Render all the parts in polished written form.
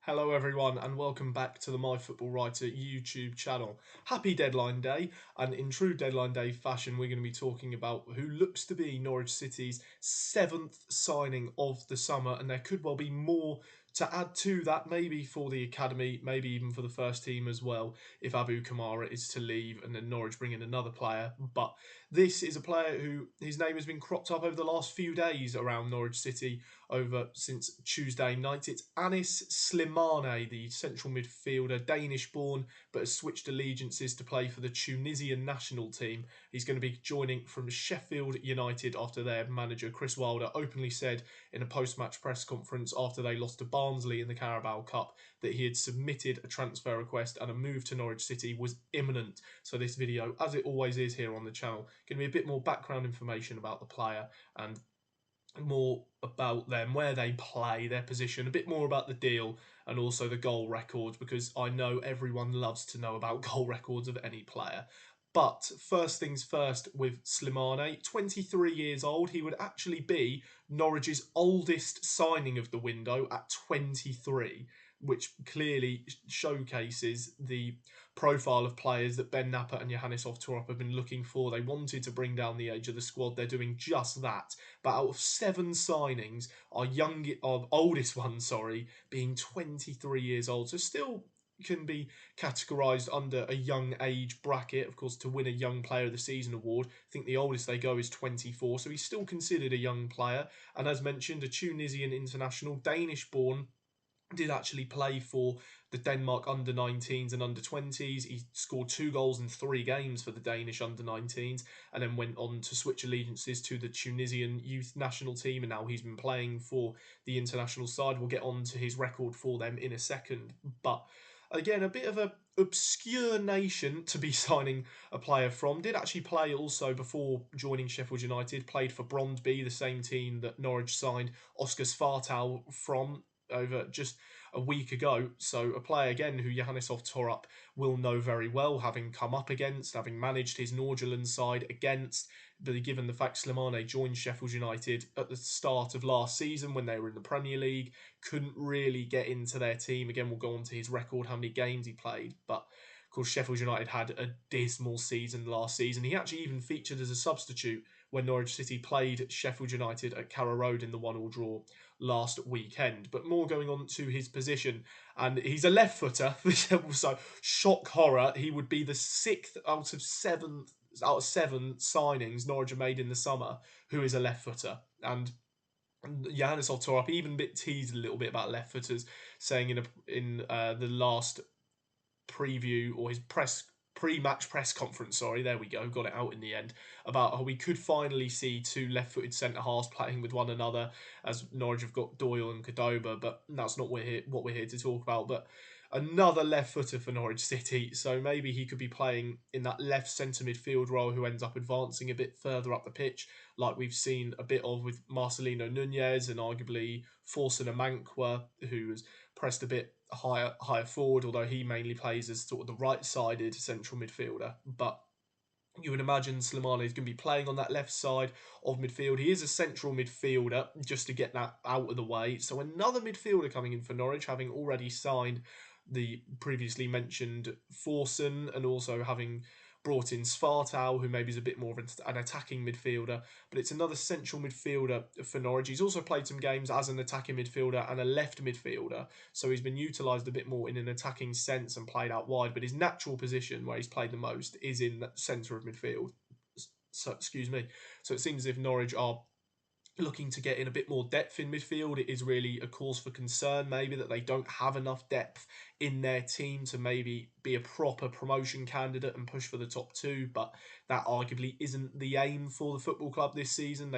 Hello everyone and welcome back to the MyFootballWriter YouTube channel. Happy deadline day, and in true deadline day fashion we're going to be talking about who looks to be Norwich City's 7th signing of the summer, and there could well be more to add to that, maybe for the academy, maybe even for the first team as well, if Abu Kamara is to leave and then Norwich bring in another player. But this is a player who his name has been cropped up over the last few days around Norwich City since Tuesday night. It's Anis Slimane, the central midfielder, Danish-born, but has switched allegiances to play for the Tunisian national team. He's going to be joining from Sheffield United after their manager Chris Wilder openly said in a post-match press conference after they lost to Barnsley in the Carabao Cup that he had submitted a transfer request and a move to Norwich City was imminent. So this video, as it always is here on the channel, going to be a bit more background information about the player and more about them, where they play, their position, a bit more about the deal, and also the goal records, because I know everyone loves to know about goal records of any player. But first things first with Slimane, 23 years old. He would actually be Norwich's oldest signing of the window at 23, which clearly showcases the profile of players that Ben Napper and Johannes Torp have been looking for. They wanted to bring down the age of the squad. They're doing just that. But out of 7 signings, our oldest one, being 23 years old, so still can be categorised under a young age bracket. Of course, to win a Young Player of the Season award, I think the oldest they go is 24, so he's still considered a young player. And as mentioned, a Tunisian international, Danish-born, did actually play for the Denmark under-19s and under-20s. He scored 2 goals in 3 games for the Danish under-19s and then went on to switch allegiances to the Tunisian youth national team, and now he's been playing for the international side. We'll get on to his record for them in a second. But again, a bit of an obscure nation to be signing a player from. Did actually play also before joining Sheffield United, played for Brondby, the same team that Norwich signed Oscar Svartal from over just a week ago. So a player again who Johannes Torp will know very well, having come up against, having managed his Nordsjælland side against. But given the fact Slimane joined Sheffield United at the start of last season when they were in the Premier League, couldn't really get into their team. Again, we'll go on to his record, how many games he played. But of course, Sheffield United had a dismal season last season. He actually even featured as a substitute when Norwich City played Sheffield United at Carrow Road in the 1-1 draw last weekend. But more going on to his position, and he's a left footer, so shock horror. He would be the 6th out of 7 signings Norwich have made in the summer who is a left footer. And Johannes Torp even teased a little bit about left footers, saying in the last preview or his pre-match press conference, there we go, got it out in the end, about how we could finally see 2 left-footed centre-halves playing with one another, as Norwich have got Doyle and Cordoba, but that's not what we're here to talk about. But another left-footer for Norwich City, so maybe he could be playing in that left centre midfield role who ends up advancing a bit further up the pitch, like we've seen a bit of with Marcelino Nunez and arguably Forson Amankwa, who has pressed a bit higher forward, although he mainly plays as sort of the right-sided central midfielder. But you would imagine Slimane is going to be playing on that left side of midfield. He is a central midfielder, just to get that out of the way. So another midfielder coming in for Norwich, having already signed the previously mentioned Forson, and also having brought in Svartal, who maybe is a bit more of an attacking midfielder, but it's another central midfielder for Norwich. He's also played some games as an attacking midfielder and a left midfielder, so he's been utilised a bit more in an attacking sense and played out wide, but his natural position, where he's played the most, is in the centre of midfield. So it seems as if Norwich are looking to get in a bit more depth in midfield. It is really a cause for concern, maybe, that they don't have enough depth in their team to maybe be a proper promotion candidate and push for the top 2, but that arguably isn't the aim for the football club this season.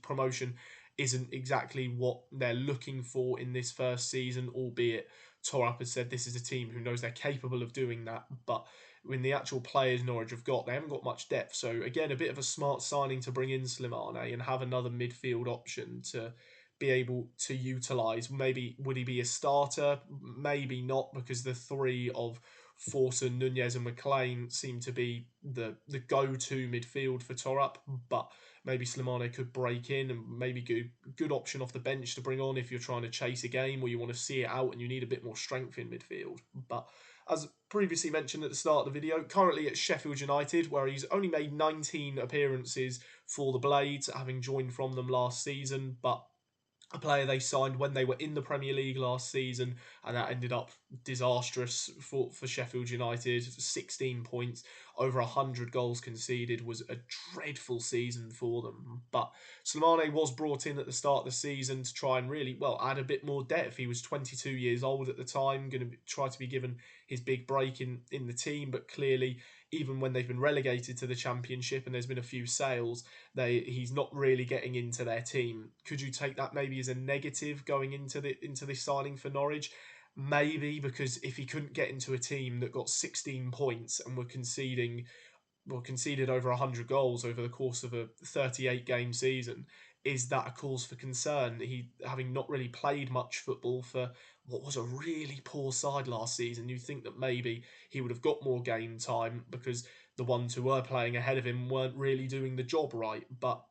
Promotion isn't exactly what they're looking for in this first season, albeit Torp has said this is a team who knows they're capable of doing that, but when the actual players Norwich have got, they haven't got much depth. So again, a bit of a smart signing to bring in Slimane and have another midfield option to be able to utilise. Maybe would he be a starter? Maybe not, because the 3 of Forson, Nunez and McLean seem to be the go-to midfield for Torp. But maybe Slimane could break in and maybe good option off the bench to bring on if you're trying to chase a game or you want to see it out and you need a bit more strength in midfield. But as previously mentioned at the start of the video, currently at Sheffield United, where he's only made 19 appearances for the Blades, having joined from them last season, but a player they signed when they were in the Premier League last season, and that ended up disastrous for Sheffield United. 16 points, over 100 goals conceded, was a dreadful season for them. But Slimane was brought in at the start of the season to try and really, well, add a bit more depth. He was 22 years old at the time, going to try to be given his big break in the team, but clearly, even when they've been relegated to the Championship and there's been a few sales, he's not really getting into their team. Could you take that maybe as a negative going into this signing for Norwich? Maybe, because if he couldn't get into a team that got 16 points and conceded over 100 goals over the course of a 38 game season, is that a cause for concern? He having not really played much football for what was a really poor side last season, you think that maybe he would have got more game time because the ones who were playing ahead of him weren't really doing the job right. But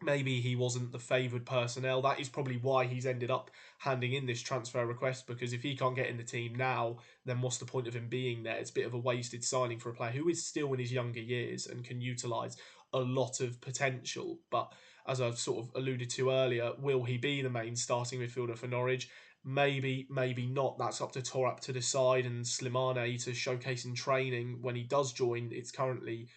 maybe he wasn't the favoured personnel. That is probably why he's ended up handing in this transfer request, because if he can't get in the team now, then what's the point of him being there? It's a bit of a wasted signing for a player who is still in his younger years and can utilise a lot of potential. But as I've sort of alluded to earlier, will he be the main starting midfielder for Norwich? Maybe, maybe not. That's up to Torap to decide and Slimane to showcase in training when he does join. He's currently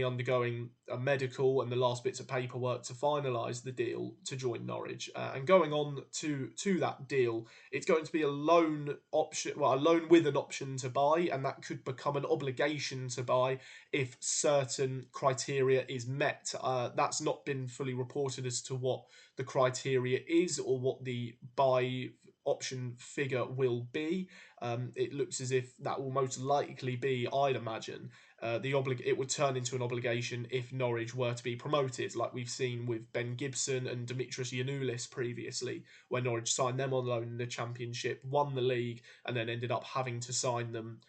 undergoing a medical and the last bits of paperwork to finalise the deal to join Norwich. And going on to that deal, it's going to be a loan option, well, a loan with an option to buy, and that could become an obligation to buy if certain criteria is met. That's not been fully reported as to what the criteria is or what the buy option figure will be. It looks as if that will most likely be, I'd imagine, it would turn into an obligation if Norwich were to be promoted, like we've seen with Ben Gibson and Dimitris Yanoulis previously, where Norwich signed them on loan in the Championship, won the league, and then ended up having to sign them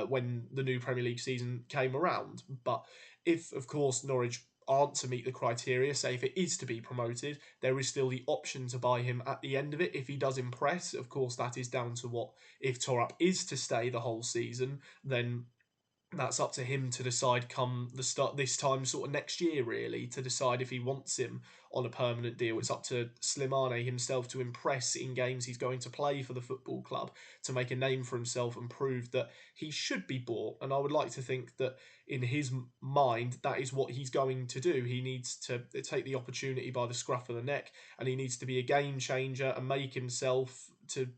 when the new Premier League season came around. But if, of course, Norwich aren't to meet the criteria, say if it is to be promoted, there is still the option to buy him at the end of it if he does impress. Of course, that is down to what, if Torap is to stay the whole season, then that's up to him to decide come the start this time sort of next year, really, to decide if he wants him on a permanent deal. It's up to Slimane himself to impress in games he's going to play for the football club, to make a name for himself and prove that he should be bought. And I would like to think that in his mind that is what he's going to do. He needs to take the opportunity by the scruff of the neck, and he needs to be a game changer and make himself to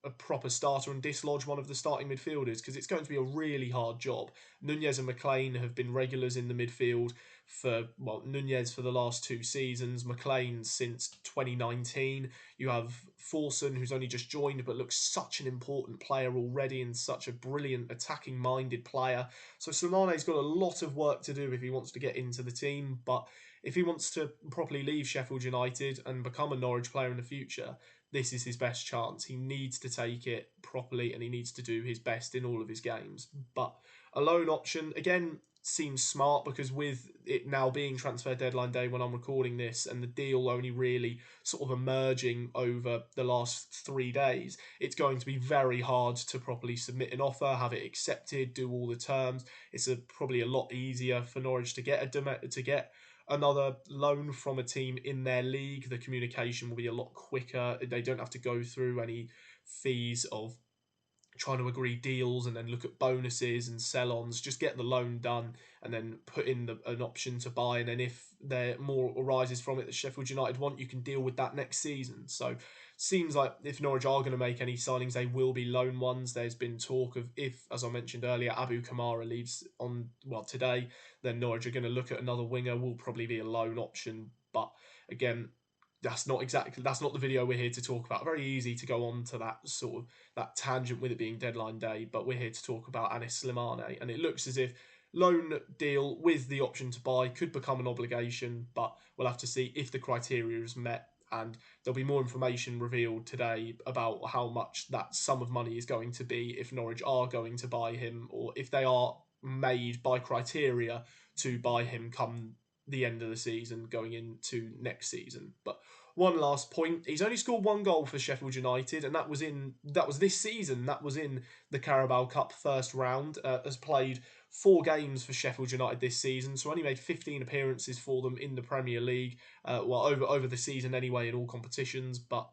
a proper starter and dislodge one of the starting midfielders, because it's going to be a really hard job. Nunez and McLean have been regulars in the midfield for, well, Nunez for the last 2 seasons, McLean since 2019. You have Forson, who's only just joined but looks such an important player already and such a brilliant attacking minded player. So Slimane's got a lot of work to do if he wants to get into the team, but if he wants to properly leave Sheffield United and become a Norwich player in the future, this is his best chance. He needs to take it properly and he needs to do his best in all of his games. But a loan option, again, seems smart, because with it now being transfer deadline day when I'm recording this and the deal only really sort of emerging over the last 3 days, it's going to be very hard to properly submit an offer, have it accepted, do all the terms. It's probably a lot easier for Norwich to get another loan from a team in their league. The communication will be a lot quicker. They don't have to go through any fees of trying to agree deals and then look at bonuses and sell-ons. Just get the loan done and then put in an option to buy, and then if there more arises from it that Sheffield United want, you can deal with that next season. So seems like if Norwich are going to make any signings, they will be loan ones. There's been talk of, if, as I mentioned earlier, Abu Kamara leaves on, well, today, then Norwich are going to look at another winger, will probably be a loan option. But again, that's not the video we're here to talk about. Very easy to go on to that tangent with it being deadline day, but we're here to talk about Anis Slimane, and it looks as if loan deal with the option to buy could become an obligation, but we'll have to see if the criteria is met, and there'll be more information revealed today about how much that sum of money is going to be if Norwich are going to buy him, or if they are made by criteria to buy him come the end of the season going into next season. But one last point, he's only scored one goal for Sheffield United, and that was this season. That was in the Carabao Cup first round. Has played 4 games for Sheffield United this season, so only made 15 appearances for them in the Premier League. Over the season anyway in all competitions, but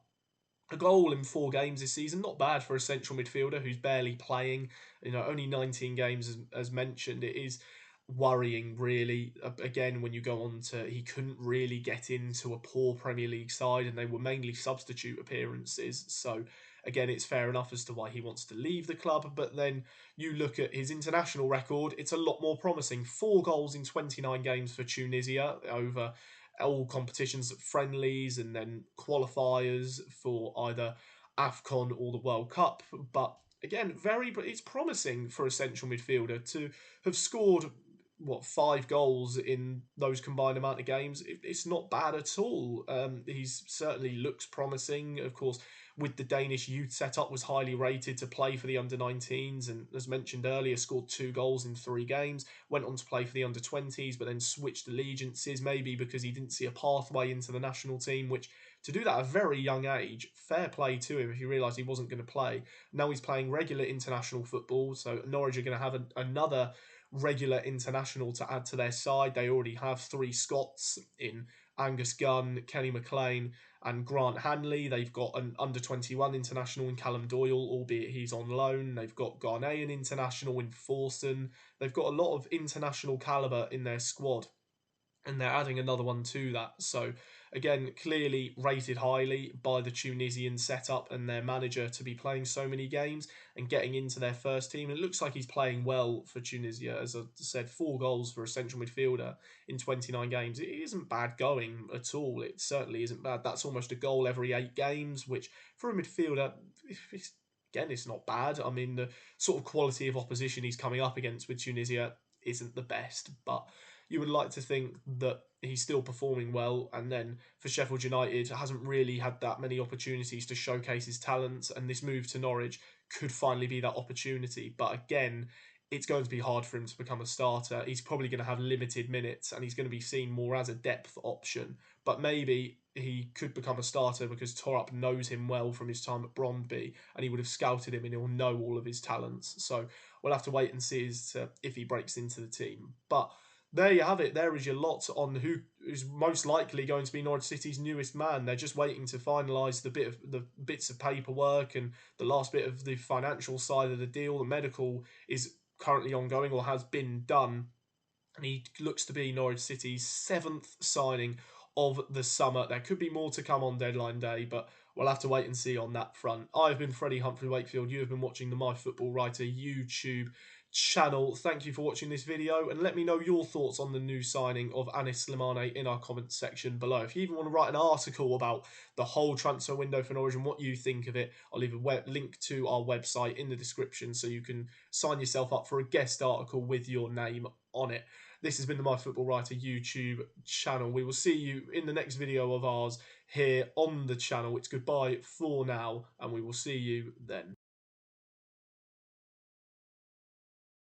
a goal in 4 games this season, not bad for a central midfielder who's barely playing. Only 19 games as mentioned. It is worrying, really. Again, when you go on to, he couldn't really get into a poor Premier League side, and they were mainly substitute appearances. So again, it's fair enough as to why he wants to leave the club. But then you look at his international record; it's a lot more promising. 4 goals in 29 games for Tunisia over all competitions, friendlies, and then qualifiers for either AFCON or the World Cup. But again, it's promising for a central midfielder to have scored 5 goals in those combined amount of games. It's not bad at all. He's certainly looks promising. Of course, with the Danish youth setup, was highly rated to play for the under-19s, and as mentioned earlier, scored 2 goals in 3 games. Went on to play for the under-20s, but then switched allegiances, maybe because he didn't see a pathway into the national team, which, to do that at a very young age, fair play to him if he realised he wasn't going to play. Now he's playing regular international football, so Norwich are going to have another regular international to add to their side. They already have 3 Scots in Angus Gunn, Kenny McLean, and Grant Hanley. They've got an under-21 international in Callum Doyle, albeit he's on loan. They've got Ghanaian international in Forson. They've got a lot of international calibre in their squad, and they're adding another one to that. So again, clearly rated highly by the Tunisian setup and their manager to be playing so many games and getting into their first team. It looks like he's playing well for Tunisia. As I said, 4 goals for a central midfielder in 29 games. It isn't bad going at all. It certainly isn't bad. That's almost a goal every 8 games, which for a midfielder, it's not bad. I mean, the sort of quality of opposition he's coming up against with Tunisia isn't the best, but you would like to think that he's still performing well. And then for Sheffield United, hasn't really had that many opportunities to showcase his talents, and this move to Norwich could finally be that opportunity. But again, it's going to be hard for him to become a starter. He's probably going to have limited minutes, and he's going to be seen more as a depth option. But maybe he could become a starter because Torup knows him well from his time at Brondby, and he would have scouted him, and he'll know all of his talents. So we'll have to wait and see if he breaks into the team. But there you have it. There is your lot on who is most likely going to be Norwich City's newest man. They're just waiting to finalise the bits of paperwork and the last bit of the financial side of the deal. The medical is currently ongoing or has been done, and he looks to be Norwich City's 7th signing of the summer. There could be more to come on deadline day, but we'll have to wait and see on that front. I've been Freddie Humphrey Wakefield. You have been watching the MyFootballWriter YouTube channel. Thank you for watching this video, and let me know your thoughts on the new signing of Anis Slimane in our comments section below. If you even want to write an article about the whole transfer window for Norwich and what you think of it, I'll leave a link to our website in the description so you can sign yourself up for a guest article with your name on it. This has been the MyFootballWriter YouTube channel. We will see you in the next video of ours here on the channel. It's goodbye for now, and we will see you then.